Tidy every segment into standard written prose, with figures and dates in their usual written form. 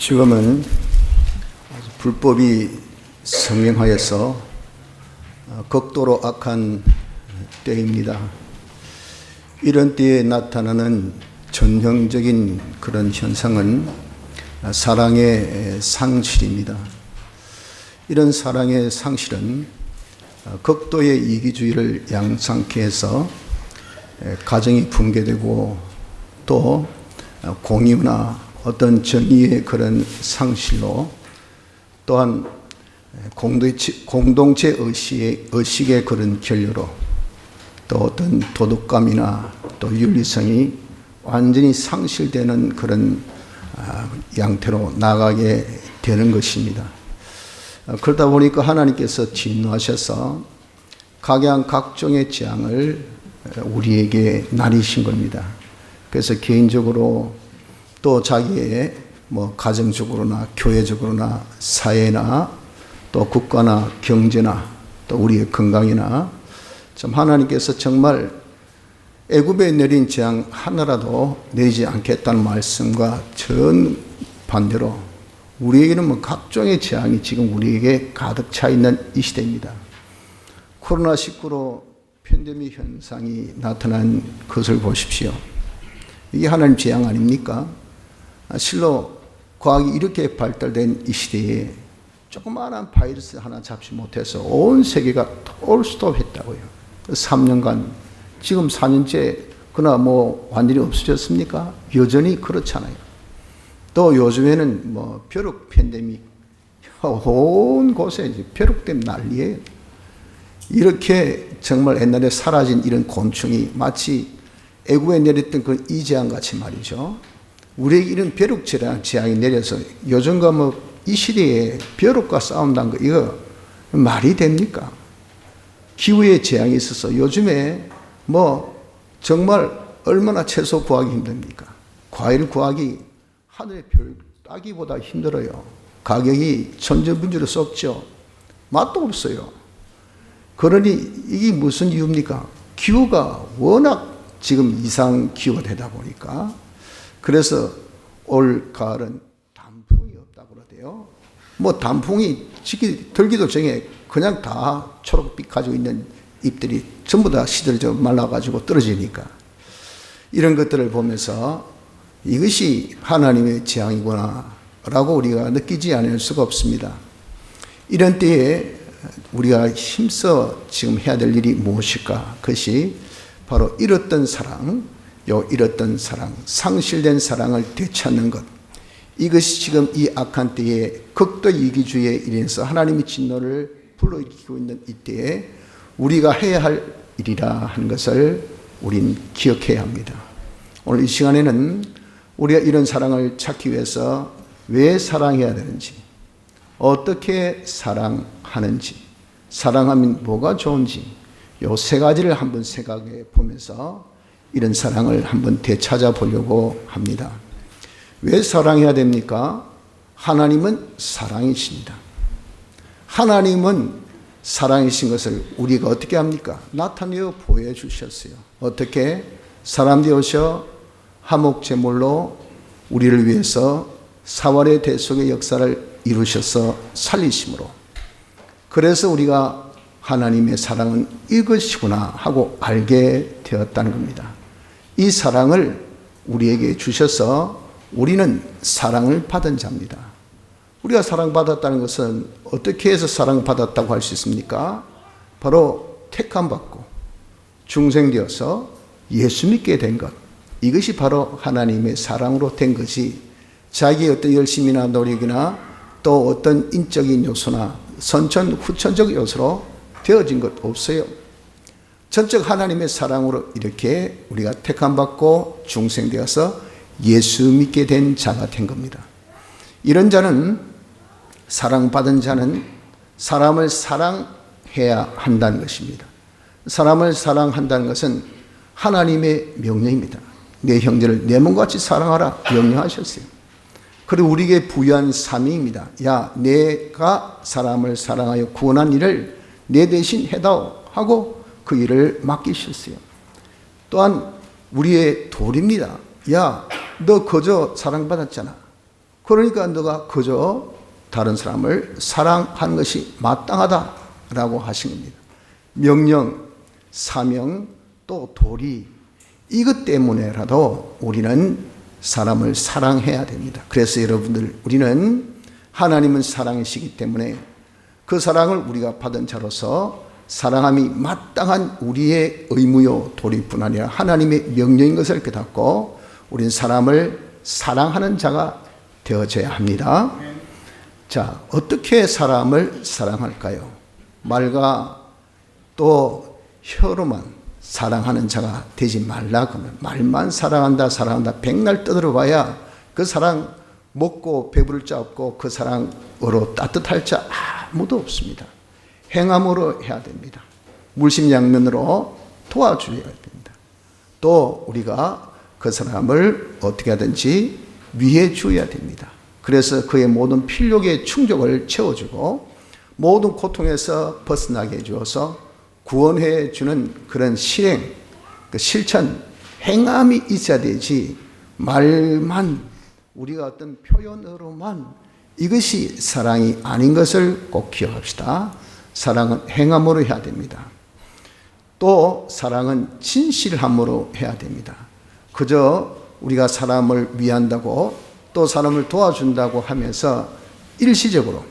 지금은 불법이 성행하여서 극도로 악한 때입니다. 이런 때에 나타나는 전형적인 그런 현상은 사랑의 상실입니다. 이런 사랑의 상실은 극도의 이기주의를 양상케 해서 가정이 붕괴되고 또 공의나 어떤 정의의 그런 상실로 또한 공동체 의식의 그런 결여로 또 어떤 도덕감이나 또 윤리성이 완전히 상실되는 그런 양태로 나가게 되는 것입니다. 그러다 보니까 하나님께서 진노하셔서 각양각종의 재앙을 우리에게 나리신 겁니다. 그래서 개인적으로 또 자기의 가정적으로나 교회적으로나 사회나 또 국가나 경제나 또 우리의 건강이나 참 하나님께서 정말 애굽에 내린 재앙 하나라도 내리지 않겠다는 말씀과 정반대로 우리에게는 각종의 재앙이 지금 우리에게 가득 차 있는 이 시대입니다. 코로나19로 팬데믹 현상이 나타난 것을 보십시오. 이게 하나님 재앙 아닙니까? 실로 과학이 이렇게 발달된 이 시대에 조그마한 바이러스 하나 잡지 못해서 온 세계가 톨스톱했다고요. 3년간, 지금 4년째 그러나 완전히 없어졌습니까? 여전히 그렇잖아요. 또 요즘에는 벼룩 팬데믹, 온 곳에 이제 벼룩 때문에 난리예요. 이렇게 정말 옛날에 사라진 이런 곤충이 마치 애굽에 내렸던 그 이재앙 같이 말이죠. 우리에게 이런 벼룩 재앙이 내려서 요즘과 이 시대에 벼룩과 싸운다는 거 이거 말이 됩니까? 기후의 재앙이 있어서 요즘에 정말 얼마나 채소 구하기 힘듭니까? 과일 구하기 하늘의 별 따기보다 힘들어요. 가격이 천정부지로 썩죠. 맛도 없어요. 그러니 이게 무슨 이유입니까? 기후가 워낙 지금 이상 기후가 되다 보니까 그래서 올 가을은 단풍이 없다고 그러대요. 단풍이 들기도 전에 그냥 다 초록빛 가지고 있는 잎들이 전부 다 시들져 말라가지고 떨어지니까 이런 것들을 보면서 이것이 하나님의 재앙이구나 라고 우리가 느끼지 않을 수가 없습니다. 이런 때에 우리가 힘써 지금 해야 될 일이 무엇일까? 그것이 바로 잃었던 사랑, 잃었던 사랑, 상실된 사랑을 되찾는 것. 이것이 지금 이 악한 때에 극도 이기주의에 인해서 하나님의 진노를 불러일으키고 있는 이때에 우리가 해야 할 일이라 하는 것을 우린 기억해야 합니다. 오늘 이 시간에는 우리가 이런 사랑을 찾기 위해서 왜 사랑해야 되는지, 어떻게 사랑하는지, 사랑하면 뭐가 좋은지 요 세 가지를 한번 생각해 보면서 이런 사랑을 한번 되찾아 보려고 합니다. 왜 사랑해야 됩니까? 하나님은 사랑이십니다. 하나님은 사랑이신 것을 우리가 어떻게 합니까? 나타내어 보여주셨어요. 어떻게? 사람 되어서 화목제물로 우리를 위해서 사활의 대속의 역사를 이루셔서 살리심으로, 그래서 우리가 하나님의 사랑은 이것이구나 하고 알게 되었다는 겁니다. 이 사랑을 우리에게 주셔서 우리는 사랑을 받은 자입니다. 우리가 사랑받았다는 것은 어떻게 해서 사랑받았다고 할 수 있습니까? 바로 택함받고 중생되어서 예수 믿게 된 것. 이것이 바로 하나님의 사랑으로 된 것이 자기의 어떤 열심이나 노력이나 또 어떤 인적인 요소나 선천, 후천적 요소로 되어진 것 없어요. 전적 하나님의 사랑으로 이렇게 우리가 택함받고 중생되어서 예수 믿게 된 자가 된 겁니다. 이런 자는, 사랑받은 자는 사람을 사랑해야 한다는 것입니다. 사람을 사랑한다는 것은 하나님의 명령입니다. 내 형제를 내 몸같이 사랑하라 명령하셨어요. 그리고 우리에게 부여한 사명입니다. 야, 내가 사람을 사랑하여 구원한 일을 내 대신 해다오 하고 그 일을 맡기셨어요. 또한 우리의 도리입니다. 야, 너 그저 사랑받았잖아. 그러니까 너가 그저 다른 사람을 사랑하는 것이 마땅하다라고 하신 겁니다. 명령, 사명, 또 도리, 이것 때문에라도 우리는 사람을 사랑해야 됩니다. 그래서 여러분들, 우리는 하나님은 사랑이시기 때문에 그 사랑을 우리가 받은 자로서 사랑함이 마땅한 우리의 의무요 도리뿐 아니라 하나님의 명령인 것을 깨닫고 우리는 사람을 사랑하는 자가 되어져야 합니다. 자, 어떻게 사람을 사랑할까요? 말과 또 혀로만 사랑하는 자가 되지 말라. 그러면 말만 사랑한다 사랑한다 백날 떠들어봐야 그 사랑 먹고 배부를 자 없고 그 사랑으로 따뜻할 자 아무도 없습니다. 행함으로 해야 됩니다. 물심양면으로 도와줘야 됩니다. 또 우리가 그 사람을 어떻게 하든지 위해 줘야 됩니다. 그래서 그의 모든 필요의 충족을 채워주고 모든 고통에서 벗어나게 해주어서 구원해 주는 그런 실행, 그 실천, 행함이 있어야 되지 말만 우리가 어떤 표현으로만 이것이 사랑이 아닌 것을 꼭 기억합시다. 사랑은 행함으로 해야 됩니다. 또 사랑은 진실함으로 해야 됩니다. 그저 우리가 사람을 위한다고 또 사람을 도와준다고 하면서 일시적으로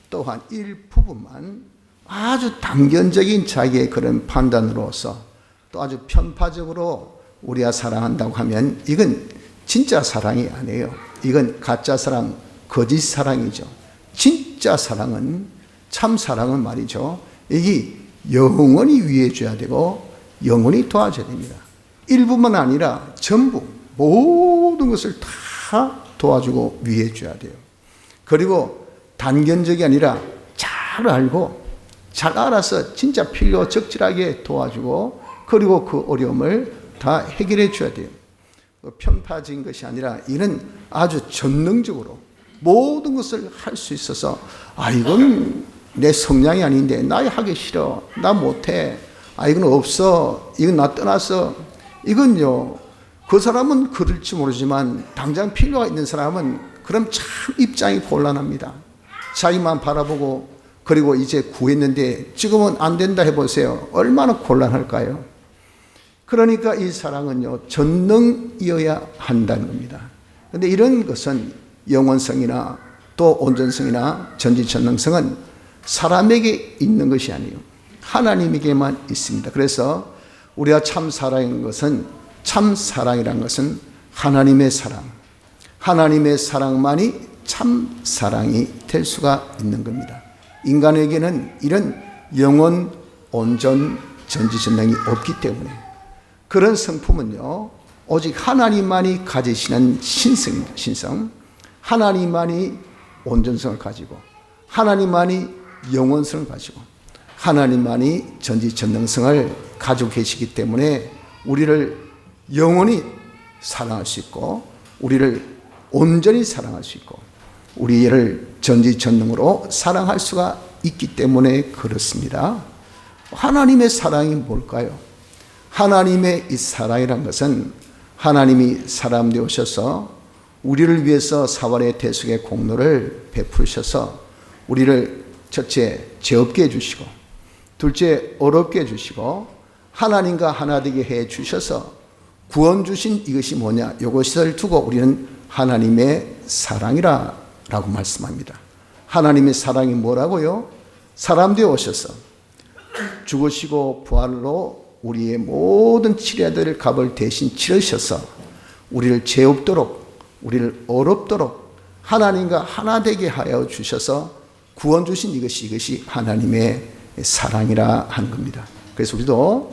또한 일부분만 아주 단견적인 자기의 그런 판단으로서 또 아주 편파적으로 우리가 사랑한다고 하면 이건 진짜 사랑이 아니에요. 이건 가짜 사랑, 거짓 사랑이죠. 진짜 사랑은, 참 사랑은 말이죠. 이게 영원히 위해줘야 되고 영원히 도와줘야 됩니다. 일부만 아니라 전부 모든 것을 다 도와주고 위해줘야 돼요. 그리고 단견적이 아니라 잘 알고 잘 알아서 진짜 필요 적절하게 도와주고 그리고 그 어려움을 다 해결해 줘야 돼요. 편파적인 것이 아니라 이는 아주 전능적으로 모든 것을 할 수 있어서 이건 내 성향이 아닌데 나 하기 싫어, 나 못해, 이건 없어, 이건 나 떠나서, 이건요 그 사람은 그럴지 모르지만 당장 필요가 있는 사람은 그럼 참 입장이 곤란합니다. 자기만 바라보고 그리고 이제 구했는데 지금은 안 된다 해보세요. 얼마나 곤란할까요? 그러니까 이 사랑은요 전능이어야 한다는 겁니다. 그런데 이런 것은 영원성이나 또 온전성이나 전지전능성은 사람에게 있는 것이 아니에요. 하나님에게만 있습니다. 그래서 우리가 참 사랑인 것은, 참 사랑이란 것은 하나님의 사랑, 하나님의 사랑만이 참 사랑이 될 수가 있는 겁니다. 인간에게는 이런 영원, 온전, 전지전능이 없기 때문에 그런 성품은요 오직 하나님만이 가지시는 신성입니다. 신성. 하나님만이 온전성을 가지고 하나님만이 영원성을 가지고 하나님만이 전지전능성을 가지고 계시기 때문에 우리를 영원히 사랑할 수 있고 우리를 온전히 사랑할 수 있고 우리를 전지전능으로 사랑할 수가 있기 때문에 그렇습니다. 하나님의 사랑이 뭘까요? 하나님의 이 사랑이란 것은 하나님이 사람 되오셔서 우리를 위해서 사활의 대속의 공로를 베푸셔서 우리를 첫째 죄 없게 해주시고 둘째 어렵게 해주시고 하나님과 하나 되게 해주셔서 구원 주신 이것이 뭐냐, 이것을 두고 우리는 하나님의 사랑이라고 말씀합니다. 하나님의 사랑이 뭐라고요? 사람 되어 오셔서 죽으시고 부활로 우리의 모든 치러야 될 값을 대신 치르셔서 우리를 죄 없도록 우리를 어렵도록 하나님과 하나 되게 하여 주셔서 구원 주신 이것이 하나님의 사랑이라 하는 겁니다. 그래서 우리도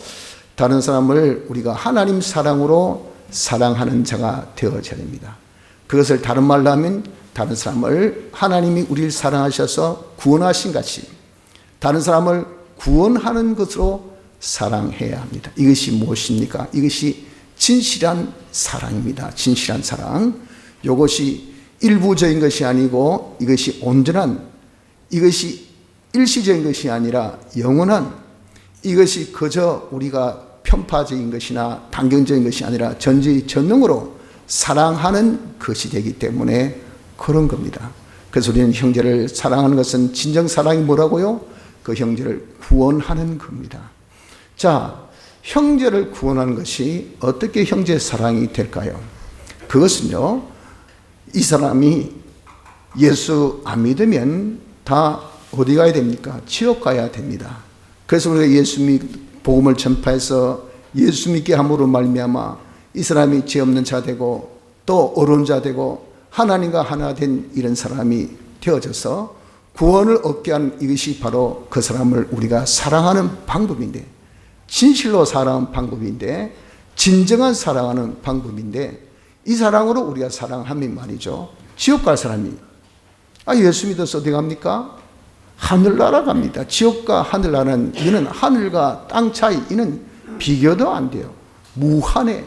다른 사람을 우리가 하나님 사랑으로 사랑하는 자가 되어져야 됩니다. 그것을 다른 말로 하면 다른 사람을 하나님이 우리를 사랑하셔서 구원하신 같이 다른 사람을 구원하는 것으로 사랑해야 합니다. 이것이 무엇입니까? 이것이 진실한 사랑입니다. 진실한 사랑. 이것이 일부적인 것이 아니고 이것이 온전한, 이것이 일시적인 것이 아니라 영원한, 이것이 그저 우리가 편파적인 것이나 단경적인 것이 아니라 전지전능으로 사랑하는 것이 되기 때문에 그런 겁니다. 그래서 우리는 형제를 사랑하는 것은 진정 사랑이 뭐라고요? 그 형제를 구원하는 겁니다. 자, 형제를 구원하는 것이 어떻게 형제 사랑이 될까요? 그것은요, 이 사람이 예수 안 믿으면 다 어디 가야 됩니까? 지옥 가야 됩니다. 그래서 우리가 예수 복음을 전파해서 예수 믿게 함으로 말미암아 이 사람이 죄 없는 자 되고 또 어려운 자 되고 하나님과 하나 된 이런 사람이 되어져서 구원을 얻게 하는 이것이 바로 그 사람을 우리가 사랑하는 방법인데, 진실로 사랑하는 방법인데, 진정한 사랑하는 방법인데, 이 사랑으로 우리가 사랑하면 말이죠, 지옥 갈 사람이 예수 믿어서 어디 갑니까? 하늘나라 갑니다. 지옥과 하늘나라는 이는 하늘과 땅 차이, 이는 비교도 안 돼요. 무한해.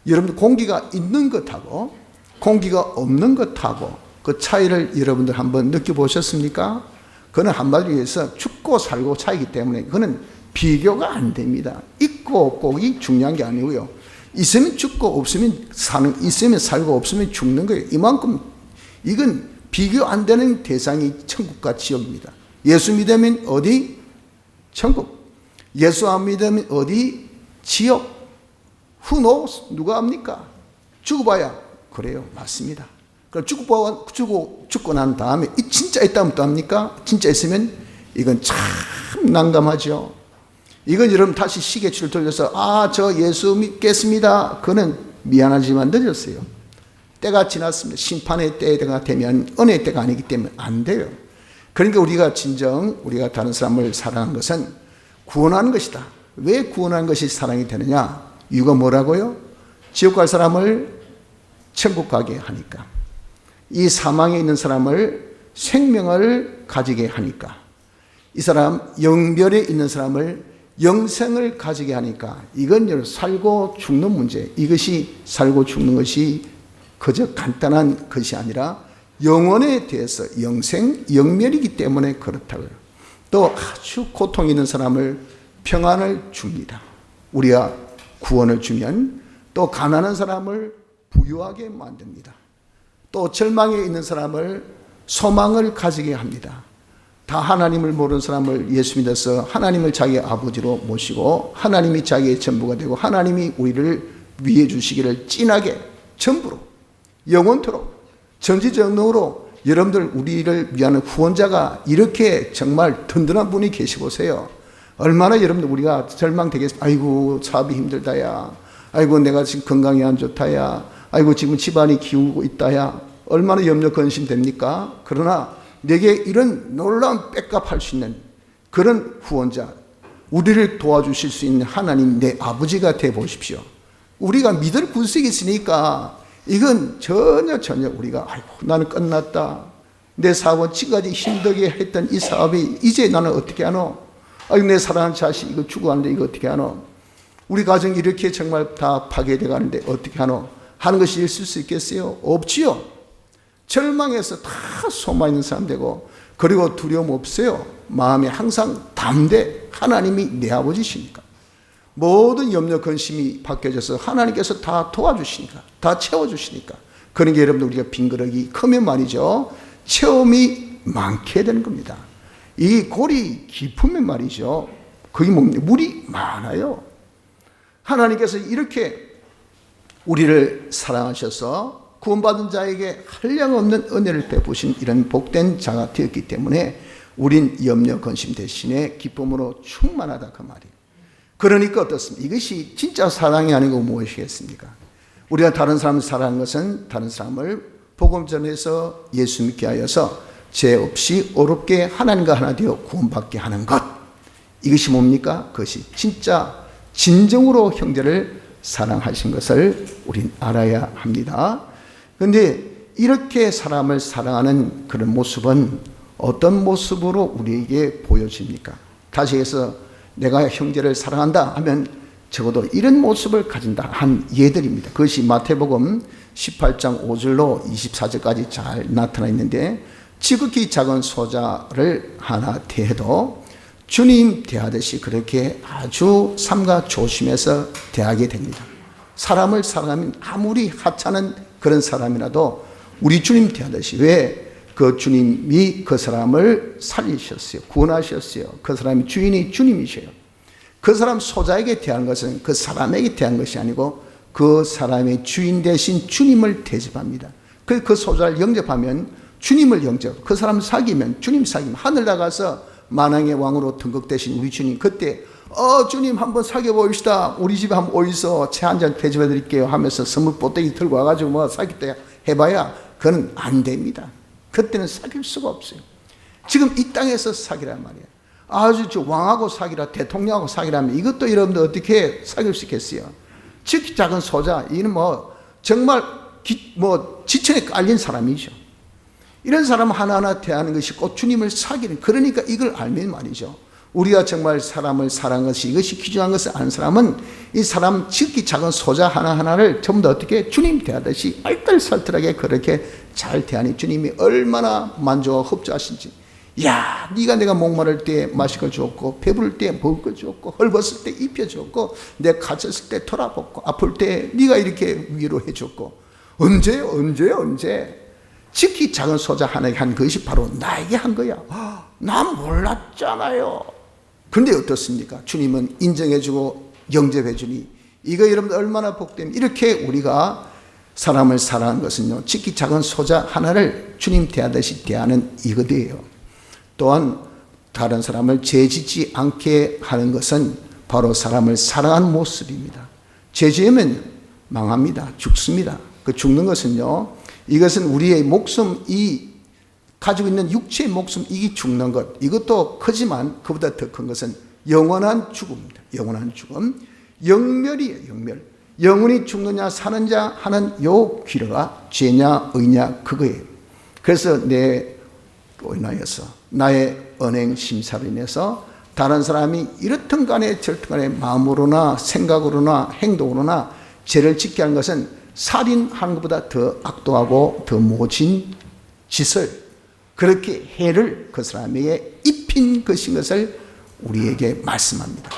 여러분들 공기가 있는 것하고 공기가 없는 것하고 그 차이를 여러분들 한번 느껴보셨습니까? 그는 한마디로 해서 죽고 살고 차이기 때문에 그는 비교가 안 됩니다. 있고 없고 이 중요한 게 아니고요. 있으면 죽고 없으면 사는, 있으면 살고 없으면 죽는 거예요. 이만큼 이건 비교 안 되는 대상이 천국과 지옥입니다. 예수 믿으면 어디? 천국. 예수 안 믿으면 어디? 지옥. Who knows? 누가 압니까? 죽어봐야 그래요. 맞습니다. 그럼 죽고 난 다음에 진짜 있다면 또 합니까? 진짜 있으면 이건 참 난감하죠. 이건 여러분 다시 시계추를 돌려서 저 예수 믿겠습니다. 그는 미안하지만 늦었어요. 때가 지났습니다. 심판의 때가 되면 은혜의 때가 아니기 때문에 안 돼요. 그러니까 우리가 다른 사람을 사랑하는 것은 구원하는 것이다. 왜 구원하는 것이 사랑이 되느냐? 이유가 뭐라고요? 지옥 갈 사람을 천국 가게 하니까, 이 사망에 있는 사람을 생명을 가지게 하니까, 이 사람 영별에 있는 사람을 영생을 가지게 하니까, 이건 살고 죽는 문제, 이것이 살고 죽는 것이 그저 간단한 것이 아니라 영혼에 대해서 영생, 영멸이기 때문에 그렇다고요. 또 아주 고통 있는 사람을 평안을 줍니다. 우리가 구원을 주면 또 가난한 사람을 부유하게 만듭니다. 또 절망에 있는 사람을 소망을 가지게 합니다. 다 하나님을 모르는 사람을 예수 믿어서 하나님을 자기의 아버지로 모시고 하나님이 자기의 전부가 되고 하나님이 우리를 위해 주시기를 진하게 전부로 영원토록 전지전능으로 여러분들 우리를 위한 구원자가 이렇게 정말 든든한 분이 계시보세요. 얼마나 여러분들 우리가 절망되겠습니까? 아이고 사업이 힘들다야, 아이고 내가 지금 건강이 안 좋다야, 아이고 지금 집안이 기우고 있다야, 얼마나 염려 근심됩니까? 그러나 내게 이런 놀라운 백업할 수 있는 그런 구원자, 우리를 도와주실 수 있는 하나님 내 아버지가 되어보십시오. 우리가 믿을 군색이 있으니까 이건 전혀 우리가 나는 끝났다, 내 사업은 지금까지 힘들게 했던 이 사업이 이제 나는 어떻게 하노? 내 사랑하는 자식 이거 죽어가는데 이거 어떻게 하노? 우리 가정이 이렇게 정말 다 파괴돼 가는데 어떻게 하노? 하는 것이 있을 수 있겠어요? 없지요. 절망해서 다 소망 있는 사람 되고, 그리고 두려움 없어요. 마음에 항상 담대, 하나님이 내 아버지시니까. 모든 염려 근심이 바뀌어져서 하나님께서 다 도와주시니까, 다 채워주시니까. 그러니까 여러분들 우리가 빈그릇이 크면 말이죠, 체험이 많게 되는 겁니다. 이 골이 깊으면 말이죠, 거기 물이 많아요. 하나님께서 이렇게 우리를 사랑하셔서 구원받은 자에게 한량없는 은혜를 베푸신 이런 복된 자가 되었기 때문에 우린 염려 근심 대신에 기쁨으로 충만하다 그 말이에요. 그러니까 어떻습니까? 이것이 진짜 사랑이 아니고 무엇이겠습니까? 우리가 다른 사람을 사랑하는 것은 다른 사람을 복음 전해서 예수 믿게 하여서 죄 없이 어렵게 하나님과 하나 되어 구원받게 하는 것, 이것이 뭡니까? 그것이 진짜 진정으로 형제를 사랑하신 것을 우린 알아야 합니다. 그런데 이렇게 사람을 사랑하는 그런 모습은 어떤 모습으로 우리에게 보여집니까? 다시 해서 내가 형제를 사랑한다 하면 적어도 이런 모습을 가진다 한 예들입니다. 그것이 마태복음 18장 5절로 24절까지 잘 나타나 있는데, 지극히 작은 소자를 하나 대해도 주님 대하듯이 그렇게 아주 삼가 조심해서 대하게 됩니다. 사람을 사랑하면 아무리 하찮은 그런 사람이라도 우리 주님 대하듯이. 왜? 그 주님이 그 사람을 살리셨어요. 구원하셨어요. 그 사람의 주인이 주님이셔요. 그 사람 소자에게 대한 것은 그 사람에게 대한 것이 아니고 그 사람의 주인 대신 주님을 대접합니다. 그 소자를 영접하면 주님을 영접, 그 사람 사귀면 주님 사귀면 하늘 나가서 만왕의 왕으로 등극되신 우리 주님, 그때 주님 한번 사귀어 보입시다. 우리 집에 한번 오이소. 차 한잔 대접해 드릴게요 하면서 선물 보따리 들고 와가지고 뭐 사귀다 해봐야 그건 안 됩니다. 그때는 사귈 수가 없어요. 지금 이 땅에서 사귀란 말이에요. 아주 저 왕하고 사귀라, 대통령하고 사귀라면 이것도 여러분들 어떻게 사귈 수 있겠어요? 지극히 작은 소자, 이는 뭐 정말 지천에 깔린 사람이죠. 이런 사람 하나하나 대하는 것이 꼭 주님을 사귀는, 그러니까 이걸 알면 말이죠. 우리가 정말 사람을 사랑한 것이, 이것이 귀중한 것을 아는 사람은 이 사람 지극히 작은 소자 하나하나를 전부 다 어떻게 주님 대하듯이 알뜰살뜰하게 그렇게 잘 대하니 주님이 얼마나 만족하고 흡족하신지. 야, 네가 내가 목마를 때 마실 걸 줬고, 배부를 때 먹을 걸 줬고, 헐벗을 때 입혀줬고, 내가 갇혔을 때 돌아보고, 아플 때 네가 이렇게 위로해 줬고, 언제 지극히 작은 소자 하나에게 한 것이 바로 나에게 한 거야. 난 몰랐잖아요. 그런데 어떻습니까? 주님은 인정해주고 영접해주니 이거 여러분들 얼마나 복되면, 이렇게 우리가 사람을 사랑하는 것은요, 지극히 작은 소자 하나를 주님 대하듯이 대하는 이것이에요. 또한 다른 사람을 죄짓지 않게 하는 것은 바로 사람을 사랑하는 모습입니다. 죄지으면 망합니다. 죽습니다. 그 죽는 것은요, 이것은 우리의 목숨, 이 가지고 있는 육체의 목숨, 이게 죽는 것, 이것도 크지만 그보다 더 큰 것은 영원한 죽음입니다. 영원한 죽음, 영멸이에요. 영멸. 영원히 죽느냐 사느냐 하는 요 귀로가 죄냐 의냐 그거예요. 그래서 내 인하여서 나의 언행 심사로 인해서 다른 사람이 이렇든 간에 저렇든 간에 마음으로나 생각으로나 행동으로나 죄를 짓게 하는 것은 살인하는 것보다 더 악도하고 더 모진 짓을, 그렇게 해를 그 사람에게 입힌 것인 것을 우리에게 말씀합니다.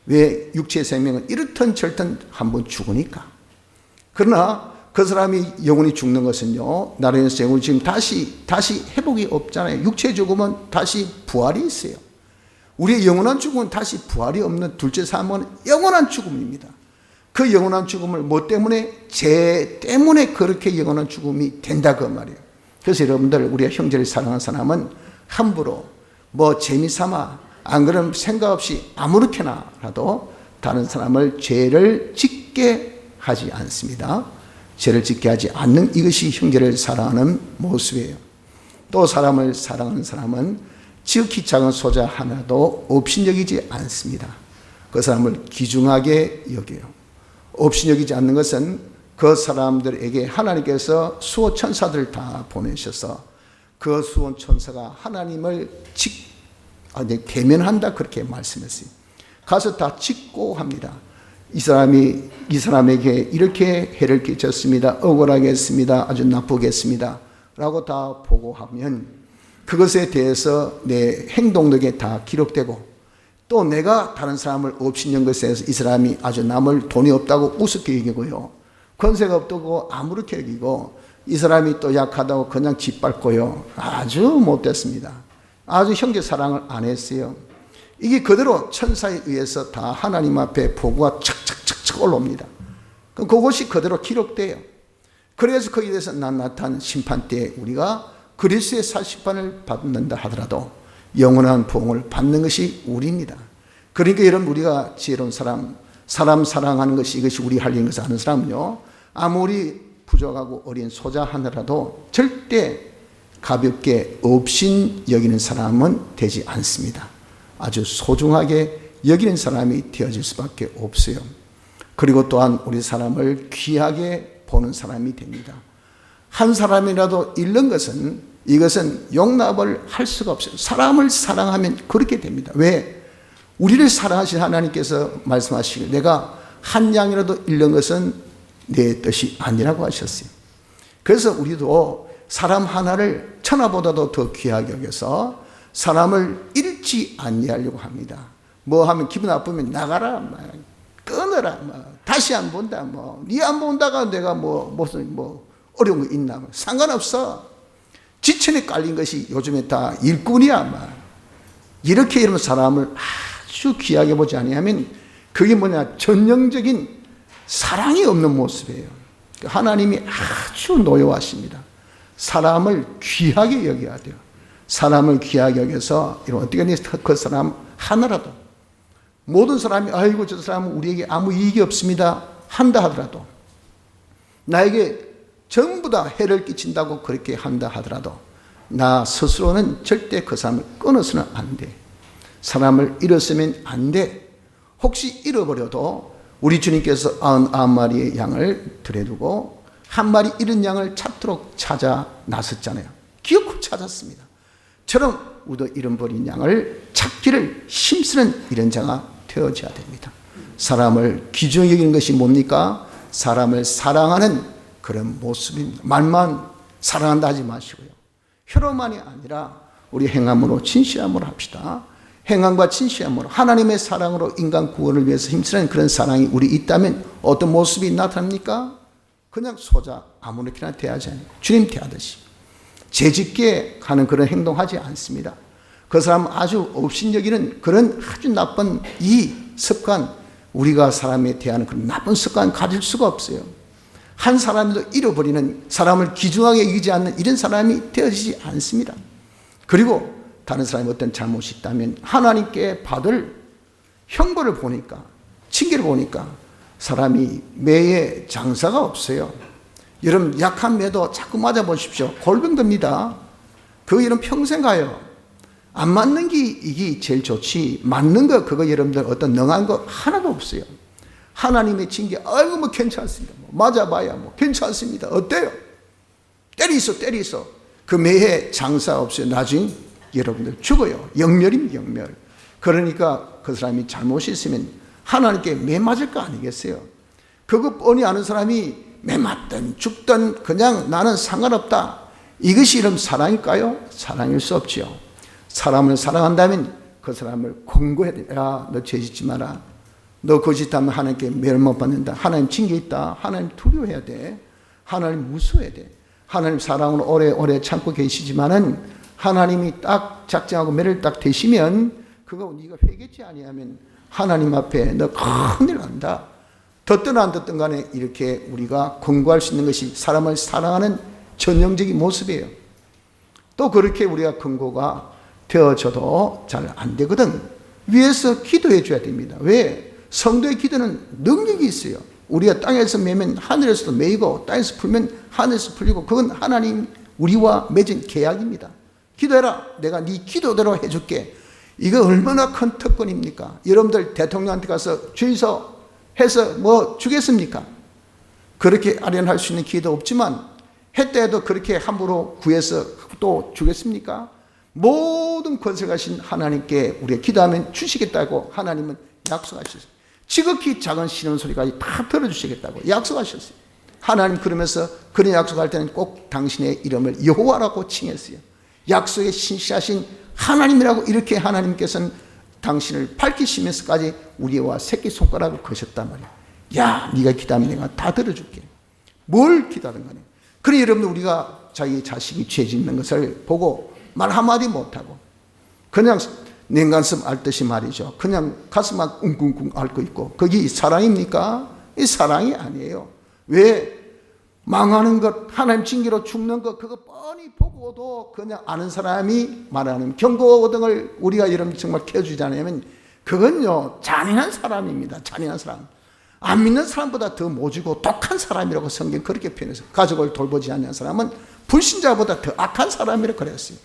왜? 육체의 생명은 이렇든 저렇든 한번 죽으니까. 그러나 그 사람이 영원히 죽는 것은요, 나라에서 영원히 지금 다시 회복이 없잖아요. 육체의 죽음은 다시 부활이 있어요. 우리의 영원한 죽음은 다시 부활이 없는 둘째 삶은 영원한 죽음입니다. 그 영원한 죽음을 뭐 때문에? 죄 때문에 그렇게 영원한 죽음이 된다 그 말이에요. 그래서 여러분들, 우리가 형제를 사랑하는 사람은 함부로 뭐 재미삼아, 안 그러면 생각 없이 아무렇게나라도 다른 사람을 죄를 짓게 하지 않습니다. 죄를 짓게 하지 않는 이것이 형제를 사랑하는 모습이에요. 또 사람을 사랑하는 사람은 지극히 작은 소자 하나도 업신여기지 않습니다. 그 사람을 귀중하게 여겨요. 업신여기지 않는 것은 그 사람들에게 하나님께서 수호 천사들을 다 보내셔서 그 수호 천사가 하나님을 계면한다 그렇게 말씀했어요. 가서 다 짓고 합니다. 이 사람에게 이렇게 해를 끼쳤습니다. 억울하게 했습니다. 아주 나쁘게 했습니다. 라고 다 보고하면 그것에 대해서 내 행동력에 다 기록되고, 또 내가 다른 사람을 업신연 것에 대해서 이 사람이 아주 남을 돈이 없다고 우습게 여기고요, 권세가 없다고 아무렇게 여기고, 이 사람이 또 약하다고 그냥 짓밟고요, 아주 못됐습니다. 아주 형제 사랑을 안 했어요. 이게 그대로 천사에 의해서 다 하나님 앞에 보고가 착착착착 올라옵니다. 그럼 그것이 그대로 기록돼요. 그래서 거기에 대해서 나타난 심판 때 우리가 그리스도의 사심판을 받는다 하더라도 영원한 보응을 받는 것이 우리입니다. 그러니까 여러분, 우리가 지혜로운 사람 사랑하는 것이, 이것이 우리 할 일인 것을 아는 사람은요, 아무리 부족하고 어린 소자 하나라도 절대 가볍게 업신 여기는 사람은 되지 않습니다. 아주 소중하게 여기는 사람이 되어질 수밖에 없어요. 그리고 또한 우리 사람을 귀하게 보는 사람이 됩니다. 한 사람이라도 잃는 것은, 이것은 용납을 할 수가 없어요. 사람을 사랑하면 그렇게 됩니다. 왜? 우리를 사랑하신 하나님께서 말씀하시길, 내가 한 양이라도 잃는 것은 내 뜻이 아니라고 하셨어요. 그래서 우리도 사람 하나를 천하보다도 더 귀하게 여겨서 사람을 잃지 아니하려고 합니다. 뭐 하면 기분 나쁘면 나가라, 끊어라, 다시 안 본다, 니 안 본다가 내가 무슨 어려운 거 있나? 상관없어. 지천에 깔린 것이 요즘에 다 일꾼이야. 막. 이렇게 이러면 사람을 아주 귀하게 보지 아니하면 그게 뭐냐? 전형적인 사랑이 없는 모습이에요. 하나님이 아주 노여워하십니다. 사람을 귀하게 여겨야 돼요. 사람을 귀하게 여겨서 이런 어떻게 그 사람 하나라도 모든 사람이 아이고 저 사람은 우리에게 아무 이익이 없습니다 한다 하더라도 나에게 전부 다 해를 끼친다고 그렇게 한다 하더라도 나 스스로는 절대 그 사람을 끊어서는 안 돼. 사람을 잃었으면 안 돼. 혹시 잃어버려도 우리 주님께서 99마리의 양을 들여두고 한 마리 잃은 양을 찾도록 찾아 나섰잖아요. 기어코 찾았습니다. 처럼 우리도 잃어버린 양을 찾기를 힘쓰는 이런 자가 되어져야 됩니다. 사람을 귀중히 여기는 것이 뭡니까? 사람을 사랑하는 그런 모습입니다. 말만 사랑한다 하지 마시고요. 혀로만이 아니라 우리 행함으로 진실함으로 합시다. 행함과 진실함으로 하나님의 사랑으로 인간 구원을 위해서 힘쓰는 그런 사랑이 우리 있다면 어떤 모습이 나타납니까? 그냥 소자 아무렇게나 대하지 않고 주님 대하듯이 죄짓게 하는 그런 행동하지 않습니다. 그 사람 아주 업신여기는 그런 아주 나쁜 이 습관, 우리가 사람에 대하는 그런 나쁜 습관 가질 수가 없어요. 한 사람도 잃어버리는 사람을 귀중하게 여기지 않는 이런 사람이 되어지지 않습니다. 그리고 다른 사람이 어떤 잘못이 있다면 하나님께 받을 형벌을 보니까 징계를 보니까 사람이 매에 장사가 없어요. 여러분 약한 매도 자꾸 맞아보십시오. 골병듭니다. 그거 여러분 평생 가요. 안 맞는 게 이게 제일 좋지 맞는 거 그거 여러분들 어떤 능한 거 하나도 없어요. 하나님의 징계 아이고 뭐 괜찮습니다. 뭐 맞아봐야 뭐 괜찮습니다. 어때요? 때리소. 그 매해 장사 없어요. 나중에 여러분들 죽어요. 영멸입니다. 영멸. 그러니까 그 사람이 잘못이 있으면 하나님께 매 맞을 거 아니겠어요? 그거 뻔히 아는 사람이 매 맞든 죽든 그냥 나는 상관없다. 이것이 이런 사랑일까요? 사랑일 수 없지요. 사람을 사랑한다면 그 사람을 권고해야 돼. 야, 너 죄짓지 마라. 너 거짓하면 하나님께 멸 못 받는다. 하나님 징계 있다. 하나님 두려워해야 돼. 하나님 무서워해야 돼. 하나님 사랑으로 오래오래 참고 계시지만은 하나님이 딱 작정하고 매를 딱 대시면 그거 네가 회개치 아니하면 하나님 앞에 너 큰일 난다. 듣든 안 듣든 간에 이렇게 우리가 권고할 수 있는 것이 사람을 사랑하는 전형적인 모습이에요. 또 그렇게 우리가 권고가 되어져도 잘 안 되거든. 위에서 기도해 줘야 됩니다. 왜? 성도의 기도는 능력이 있어요. 우리가 땅에서 매면 하늘에서도 매이고 땅에서 풀면 하늘에서 풀리고 그건 하나님 우리와 맺은 계약입니다. 기도해라. 내가 네 기도대로 해줄게. 이거 얼마나 큰 특권입니까? 여러분들 대통령한테 가서 주의서 해서 뭐 주겠습니까? 그렇게 아련할 수 있는 기회도 없지만 했다 해도 그렇게 함부로 구해서 또 주겠습니까? 모든 권세가신 하나님께 우리가 기도하면 주시겠다고 하나님은 약속하셨어요. 지극히 작은 신음소리까지 다 들어주시겠다고 약속하셨어요. 하나님 그러면서 그런 약속할 때는 꼭 당신의 이름을 여호와라고 칭했어요. 약속에 신실하신 하나님이라고 이렇게 하나님께서는 당신을 밝히시면서까지 우리와 새끼손가락을 거셨단 말이에요. 야, 네가 기도하면 내가 다 들어줄게. 뭘 기도하든 간에. 그래 여러분들 우리가 자기 자식이 죄 짓는 것을 보고 말 한마디 못하고 그냥 냉간슴 앓듯이 말이죠. 그냥 가슴만 웅쿵쿵 앓고 있고 그게 사랑입니까? 이 사랑이 아니에요. 왜? 망하는 것, 하나님 징계로 죽는 것 그거 뻔히 보고도 그냥 아는 사람이 말하는 경고 등을 우리가 여러분 정말 켜주지 않으면 그건요 잔인한 사람입니다. 잔인한 사람. 안 믿는 사람보다 더 모지고 독한 사람이라고 성경 그렇게 표현해서 가족을 돌보지 않는 사람은 불신자보다 더 악한 사람이라고 그랬어요.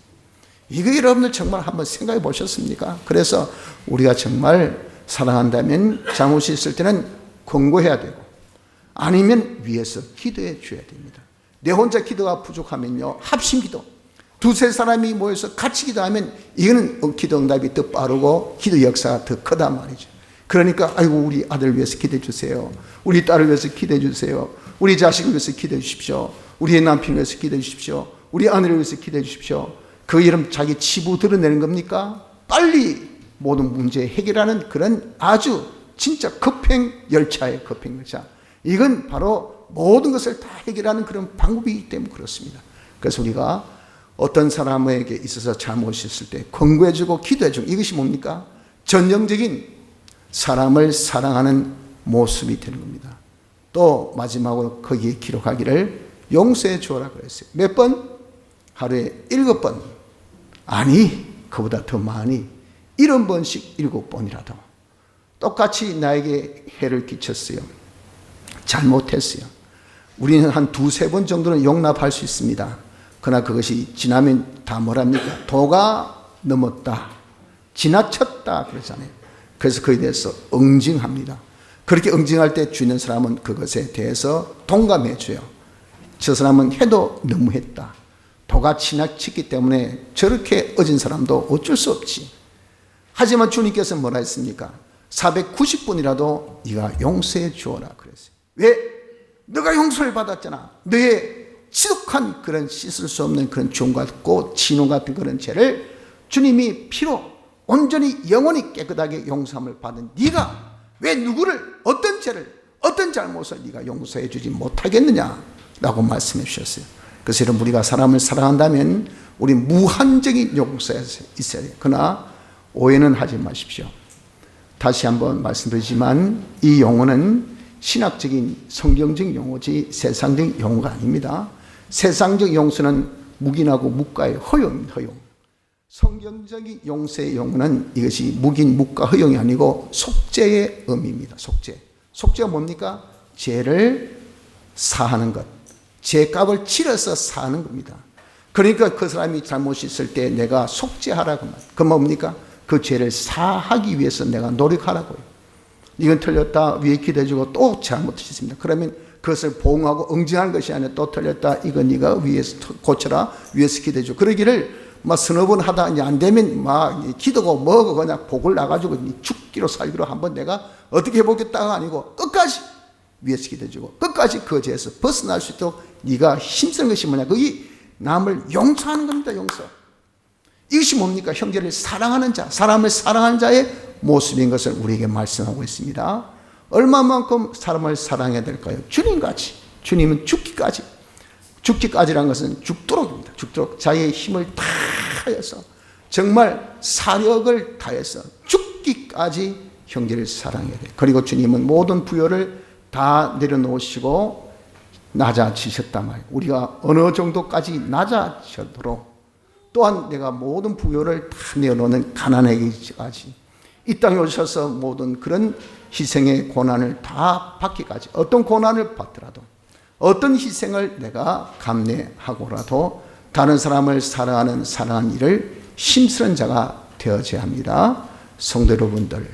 이거 여러분들 정말 한번 생각해 보셨습니까? 그래서 우리가 정말 사랑한다면 잘못이 있을 때는 권고해야 되고 아니면 위에서 기도해 줘야 됩니다. 내 혼자 기도가 부족하면요 합심기도 두세 사람이 모여서 같이 기도하면 이거는 기도 응답이 더 빠르고 기도 역사가 더 크단 말이죠. 그러니까 아이고 우리 아들 위해서 기도해 주세요. 우리 딸을 위해서 기도해 주세요. 우리 자식을 위해서 기도해 주십시오. 우리 남편을 위해서 기도해 주십시오. 우리 아내를 위해서 기도해 주십시오. 그 이름 자기 치부 드러내는 겁니까? 빨리 모든 문제 해결하는 그런 아주 진짜 급행 열차의 급행 열차. 이건 바로 모든 것을 다 해결하는 그런 방법이기 때문에 그렇습니다. 그래서 우리가 어떤 사람에게 있어서 잘못이 있을 때 권고해주고 기도해주고 이것이 뭡니까? 전형적인 사람을 사랑하는 모습이 되는 겁니다. 또 마지막으로 거기에 기록하기를 용서해 주어라 그랬어요. 몇 번? 하루에 7번. 아니, 그보다 더 많이 70번씩 7번이라도 똑같이 나에게 해를 끼쳤어요. 잘못했어요. 우리는 한 2-3번 정도는 용납할 수 있습니다. 그러나 그것이 지나면 다 뭐랍니까? 도가 넘었다, 지나쳤다 그러잖아요. 그래서 그에 대해서 응징합니다. 그렇게 응징할 때 주는 사람은 그것에 대해서 동감해 줘요. 저 사람은 해도 너무했다. 도가 지나쳤기 때문에 저렇게 어진 사람도 어쩔 수 없지. 하지만 주님께서 뭐라 했습니까? 490번이라도 네가 용서해 주어라 그랬어요. 왜? 너가 용서를 받았잖아. 너의 지독한 그런 씻을 수 없는 그런 죄 같고 진노 같은 그런 죄를 주님이 피로 온전히 영원히 깨끗하게 용서함을 받은 네가 왜 누구를 어떤 죄를 어떤 잘못을 네가 용서해 주지 못하겠느냐라고 말씀해 주셨어요. 그래서 여러분 우리가 사람을 사랑한다면 우리 무한적인 용서가 있어야 돼요. 그러나 오해는 하지 마십시오. 다시 한번 말씀드리지만 이 용어는 신학적인 성경적 용어지 세상적 용어가 아닙니다. 세상적 용서는 묵인하고 묵가의 허용입니다. 허용. 성경적인 용서의 용어는 이것이 묵인, 묵가, 허용이 아니고 속죄의 의미입니다. 속죄. 속죄가 뭡니까? 죄를 사하는 것. 죄값을 치러서 사는 겁니다. 그러니까 그 사람이 잘못이 있을 때 내가 속죄하라고 말. 그 뭡니까? 그 죄를 사하기 위해서 내가 노력하라고요. 이건 틀렸다 위에 기대주고 또 잘못했습니다. 그러면 그것을 보응하고 응징하는 것이 아니라 또 틀렸다 이건 네가 위에서 고쳐라 위에서 기대주. 그러기를 막 서너 번 하다 이제 안 되면 막 기도고 뭐고 그냥 복을 나가지고 죽기로 살기로 한번 내가 어떻게 해보겠다가 아니고 끝까지 위에서 기대주고 끝까지 그 죄에서 벗어날 수 있도록 네가 힘쓰는 것이 뭐냐? 그게 남을 용서하는 겁니다. 용서. 이것이 뭡니까? 형제를 사랑하는 자, 사람을 사랑하는 자의 모습인 것을 우리에게 말씀하고 있습니다. 얼마만큼 사람을 사랑해야 될까요? 주님같이. 주님은 죽기까지. 죽기까지라는 것은 죽도록입니다. 죽도록 자기의 힘을 다해서 정말 사력을 다해서 죽기까지 형제를 사랑해야 돼요. 그리고 주님은 모든 부요를 다 내려놓으시고 낮아지셨단 말이에요. 우리가 어느 정도까지 낮아지도록 또한 내가 모든 부요를 다 내어놓는 가난에게까지 이 땅에 오셔서 모든 그런 희생의 고난을 다 받기까지 어떤 고난을 받더라도 어떤 희생을 내가 감내하고라도 다른 사람을 사랑하는 일을 힘쓰는 자가 되어져야 합니다. 성도 여러분들,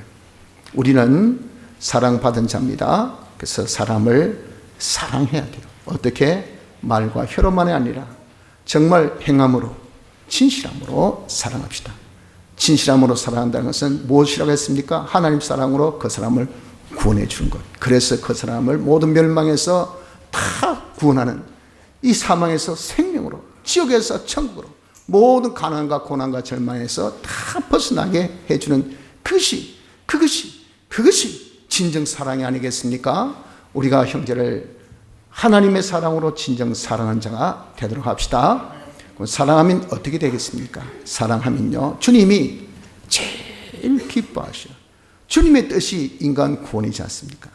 우리는 사랑받은 자입니다. 그래서 사람을 사랑해야 돼요. 어떻게? 말과 혀로만이 아니라 정말 행함으로 진실함으로 사랑합시다. 진실함으로 사랑한다는 것은 무엇이라고 했습니까? 하나님 사랑으로 그 사람을 구원해 주는 것. 그래서 그 사람을 모든 멸망에서 다 구원하는 이 사망에서 생명으로 지옥에서 천국으로 모든 가난과 고난과 절망에서 다 벗어나게 해주는 그것이 진정 사랑이 아니겠습니까? 우리가 형제를 하나님의 사랑으로 진정 사랑하는 자가 되도록 합시다. 사랑하면 어떻게 되겠습니까? 사랑하면요, 주님이 제일 기뻐하셔. 주님의 뜻이 인간 구원이지 않습니까?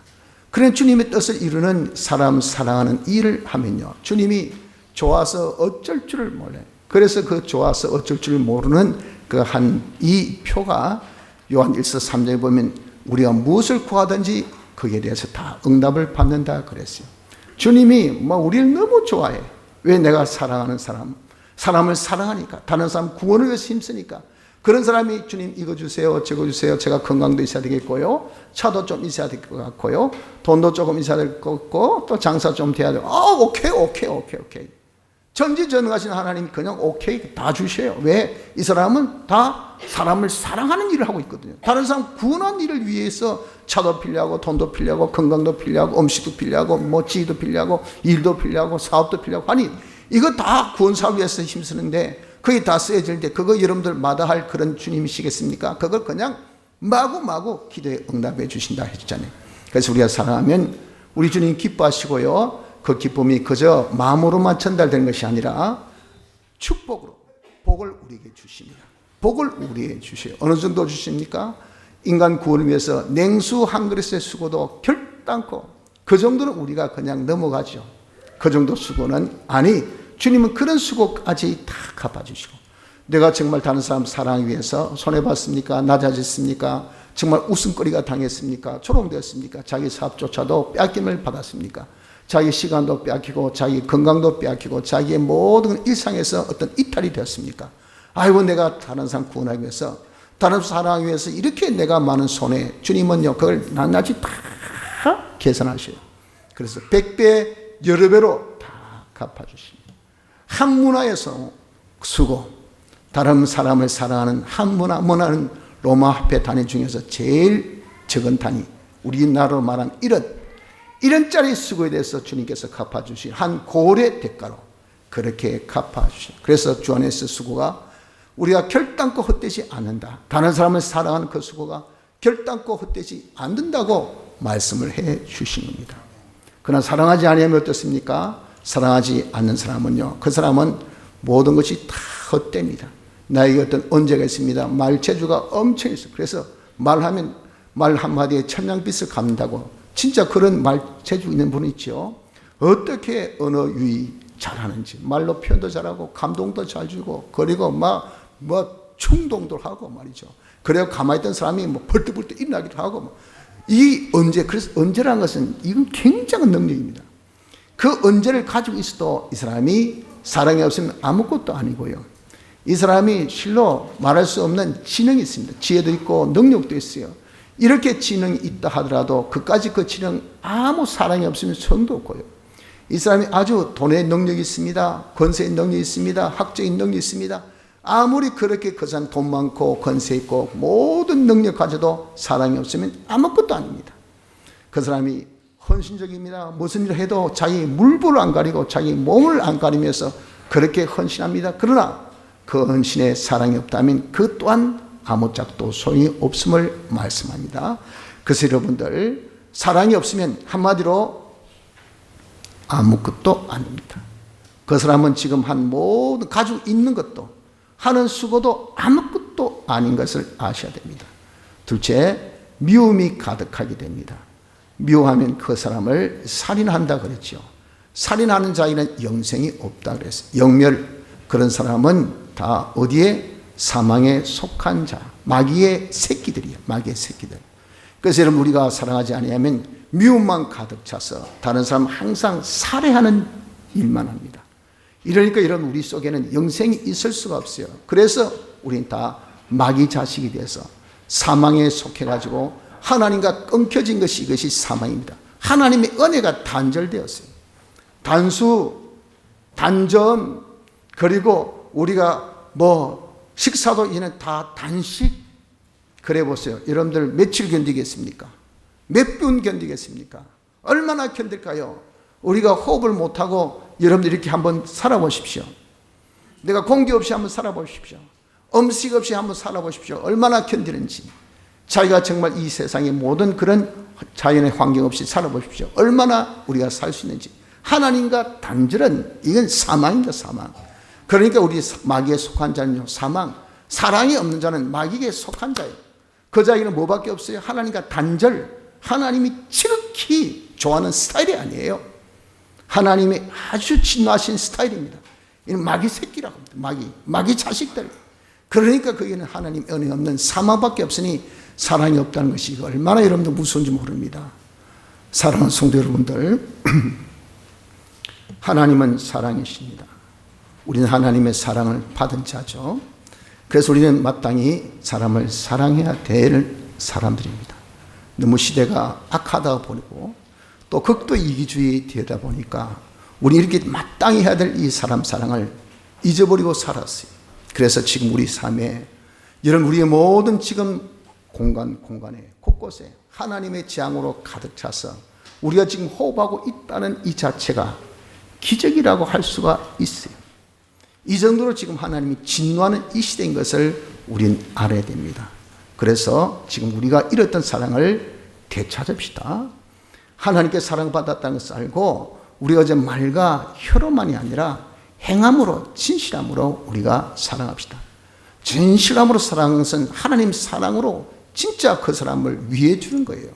그런 주님의 뜻을 이루는 사람 사랑하는 일을 하면요, 주님이 좋아서 어쩔 줄을 몰라요. 그래서 그 좋아서 어쩔 줄 모르는 그 이 표가 요한 1서 3장에 보면 우리가 무엇을 구하든지 거기에 대해서 다 응답을 받는다 그랬어요. 주님이 우리를 너무 좋아해. 왜? 내가 사랑하는 사람을 사랑하니까, 다른 사람 구원을 위해서 힘쓰니까. 그런 사람이 주님 이거 주세요, 저거 주세요. 제가 건강도 있어야 되겠고요, 차도 좀 있어야 될 것 같고요, 돈도 조금 있어야 될 것 같고, 또 장사 좀 돼야 되고, 오케이. 전지전능하신 하나님이 그냥 오케이 다 주셔요. 왜? 이 사람은 다 사람을 사랑하는 일을 하고 있거든요. 다른 사람 구원한 일을 위해서 차도 필요하고, 돈도 필요하고, 건강도 필요하고, 음식도 필요하고, 지위도 필요하고, 일도 필요하고, 사업도 필요하고 하니 이거 다 구원사를 위해서 힘쓰는데 그게 다 쓰여질 때 그거 여러분들 마다할 그런 주님이시겠습니까? 그걸 그냥 마구마구 기도에 응답해 주신다 했잖아요. 그래서 우리가 사랑하면 우리 주님 기뻐하시고요, 그 기쁨이 그저 마음으로만 전달되는 것이 아니라 축복으로 복을 우리에게 주십니다. 복을 우리에게 주셔요. 어느 정도 주십니까? 인간 구원을 위해서 냉수 한 그릇의 수고도 결단코 그 정도는 우리가 그냥 넘어가죠. 그 정도 수고는 아니, 주님은 그런 수고까지 다 갚아주시고, 내가 정말 다른 사람 사랑하기 위해서 손해봤습니까? 낮아졌습니까? 정말 웃음거리가 당했습니까? 조롱되었습니까? 자기 사업조차도 빼앗김을 받았습니까? 자기 시간도 빼앗기고 자기 건강도 빼앗기고 자기의 모든 일상에서 어떤 이탈이 되었습니까? 아이고, 내가 다른 사람 구원하기 위해서, 다른 사랑하기 위해서 이렇게 내가 많은 손해, 주님은요 그걸 낱낱이 다 계산하셔요. 그래서 100배 여러 배로 다 갚아주십니다. 한 문화에서 수고, 다른 사람을 사랑하는 한 문화는 로마 화폐 단위 중에서 제일 적은 단위, 우리나라로 말하면 1원짜리 수고에 대해서 주님께서 갚아주신 한 고울의 대가로 그렇게 갚아주신, 그래서 주 안에서 수고가 우리가 결단코 헛되지 않는다. 다른 사람을 사랑하는 그 수고가 결단코 헛되지 않는다고 말씀을 해 주신 겁니다. 그러나 사랑하지 아니하면 어떻습니까? 사랑하지 않는 사람은요, 그 사람은 모든 것이 다 헛됩니다. 나에게 어떤 언제가 있습니다. 말체주가 엄청 있어요. 그래서 말하면 말 한마디에 천냥빚을 갚는다고, 진짜 그런 말체주 있는 분이 있죠. 어떻게 언어 유희 잘하는지, 말로 표현도 잘하고 감동도 잘 주고, 그리고 충동도 하고 말이죠. 그래야 가만히 있던 사람이 벌떡벌떡 일어나기도 하고, 그래서 언제라는 것은 이건 굉장한 능력입니다. 그 언제를 가지고 있어도 이 사람이 사랑이 없으면 아무것도 아니고요. 이 사람이 실로 말할 수 없는 지능이 있습니다. 지혜도 있고 능력도 있어요. 이렇게 지능이 있다 하더라도 그까지 그 지능 아무 사랑이 없으면 소용도 없고요. 이 사람이 아주 돈의 능력이 있습니다. 권세의 능력이 있습니다. 학적인 능력이 있습니다. 아무리 그렇게 그 사람 돈 많고 권세 있고 모든 능력 가져도 사랑이 없으면 아무것도 아닙니다. 그 사람이 헌신적입니다. 무슨 일을 해도 자기 물불을 안 가리고 자기 몸을 안 가리면서 그렇게 헌신합니다. 그러나 그 헌신에 사랑이 없다면 그 또한 아무짝도 소용이 없음을 말씀합니다. 그래서 여러분들, 사랑이 없으면 한마디로 아무것도 아닙니다. 그 사람은 지금 한 모든 가지고 있는 것도 하는 수고도 아무것도 아닌 것을 아셔야 됩니다. 둘째, 미움이 가득하게 됩니다. 미워하면 그 사람을 살인한다 그랬죠. 살인하는 자에는 영생이 없다 그랬어요. 영멸, 그런 사람은 다 어디에? 사망에 속한 자, 마귀의 새끼들이에요. 마귀의 새끼들. 그래서 여러분, 우리가 사랑하지 아니하면 미움만 가득 차서 다른 사람 항상 살해하는 일만 합니다. 이러니까 여러분, 우리 속에는 영생이 있을 수가 없어요. 그래서 우리는 다 마귀 자식이 돼서 사망에 속해가지고 하나님과 끊겨진 것이, 이것이 사망입니다. 하나님의 은혜가 단절되었어요. 단수, 단전, 그리고 우리가 식사도 이제는 다 단식. 그래 보세요. 여러분들 며칠 견디겠습니까? 몇 분 견디겠습니까? 얼마나 견딜까요? 우리가 호흡을 못하고 여러분들 이렇게 한번 살아보십시오. 내가 공기 없이 한번 살아보십시오. 음식 없이 한번 살아보십시오. 얼마나 견디는지. 자기가 정말 이 세상의 모든 그런 자연의 환경 없이 살아보십시오. 얼마나 우리가 살 수 있는지. 하나님과 단절은 이건 사망입니다. 사망. 그러니까 우리 마귀에 속한 자는요, 사망. 사랑이 없는 자는 마귀에 속한 자예요. 그 자에게는 뭐밖에 없어요? 하나님과 단절. 하나님이 지극히 좋아하는 스타일이 아니에요. 하나님의 아주 진노하신 스타일입니다. 이는 마귀 새끼라고 합니다. 마귀 자식들. 그러니까 거기는 하나님 은혜 없는 사망밖에 없으니 사랑이 없다는 것이 얼마나 여러분들 무서운지 모릅니다. 사랑하는 성도 여러분들, 하나님은 사랑이십니다. 우리는 하나님의 사랑을 받은 자죠. 그래서 우리는 마땅히 사람을 사랑해야 될 사람들입니다. 너무 시대가 악하다 보고 또 극도 이기주의 되다 보니까 우리 이렇게 마땅히 해야 될 이 사람 사랑을 잊어버리고 살았어요. 그래서 지금 우리 삶에 이런 우리의 모든 지금 공간에 곳곳에 하나님의 재앙으로 가득 차서 우리가 지금 호흡하고 있다는 이 자체가 기적이라고 할 수가 있어요. 이 정도로 지금 하나님이 진노하는 이 시대인 것을 우린 알아야 됩니다. 그래서 지금 우리가 잃었던 사랑을 되찾읍시다. 하나님께 사랑받았다는 것을 알고 우리가 이제 말과 혀로만이 아니라 행함으로, 진실함으로 우리가 사랑합시다. 진실함으로 사랑하는 것은 하나님 사랑으로 진짜 그 사람을 위해 주는 거예요.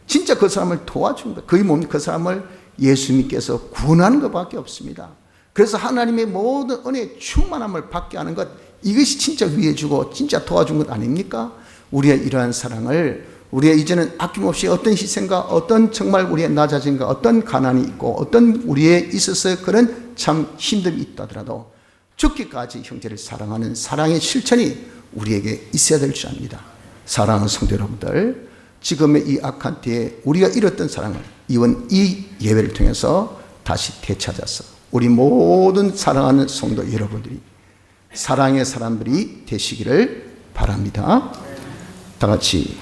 진짜 그 사람을 도와주는 거예요. 그게 뭡니까? 그 사람을 예수님께서 구원하는 것밖에 없습니다. 그래서 하나님의 모든 은혜의 충만함을 받게 하는 것, 이것이 진짜 위해 주고 진짜 도와준 것 아닙니까? 우리의 이러한 사랑을, 우리의 이제는 아낌없이 어떤 희생과 어떤 정말 우리의 낮아짐과 어떤 가난이 있고 어떤 우리에 있어서 그런 참 힘듦이 있다 하더라도 죽기까지 형제를 사랑하는 사랑의 실천이 우리에게 있어야 될 줄 압니다. 사랑하는 성도 여러분들, 지금의 이 악한 때에 우리가 잃었던 사랑을 이번 이 예배를 통해서 다시 되찾아서 우리 모든 사랑하는 성도 여러분들이 사랑의 사람들이 되시기를 바랍니다. 다 같이